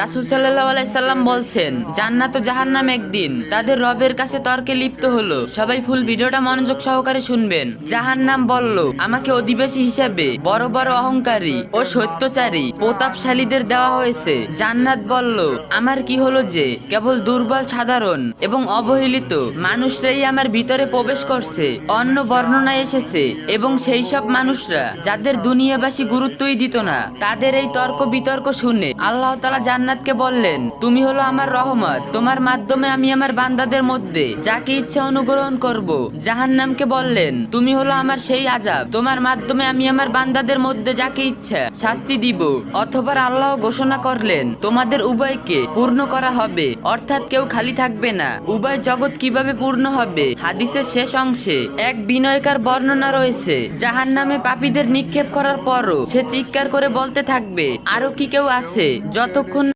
রাসূল সাল্লাল্লাহু আলাইহি সাল্লাম বলছেন, জান্নাত ও জাহান্নাম একদিন তাদের রবের কাছে তর্কে লিপ্ত হলো। সবাই ফুল ভিডিওটা মনোযোগ সহকারে শুনবেন। জাহান্নাম বলল, আমাকে অধিবাসী হিসেবে বড় বড় অহংকারী ও সত্যচারী প্রতাপশালীদের দেওয়া হয়েছে। জান্নাত বলল, আমার কি হলো যে কেবল দুর্বল, সাধারণ এবং অবহেলিত মানুষরাই আমার ভিতরে প্রবেশ করছে। অন্য বর্ণনায় এসেছে, এবং সেই সব মানুষরা যাদের দুনিয়াবাসী গুরুত্বই দিত না। তাদের এই তর্ক বিতর্ক শুনে আল্লাহ তাআলা জান্নাতকে বললেন, তুমি হলো আমার রহমত, তোমার মাধ্যমে আমি আমার বান্দাদের মধ্যে যাকে ইচ্ছা অনুগ্রহণ করব। জাহান্নামকে বললেন, তুমি হলো আমার সেই আযাব, তোমার মাধ্যমে আমি আমার বান্দাদের মধ্যে যাকে ইচ্ছা শাস্তি দিব। অথবা আল্লাহ ঘোষণা করলেন, তোমাদের উভয়কে পূর্ণ করা হবে, অর্থাৎ কেউ খালি থাকবে না। উভয় জগৎ কিভাবে পূর্ণ হবে, হাদিসের শেষ অংশে এক বিনয়কার বর্ণনা রয়েছে। জাহান্নামে পাপীদের নিক্ষেপ করার পরও সে চিৎকার করে বলতে থাকবে, আরো কি কেউ আছে? যতক্ষণ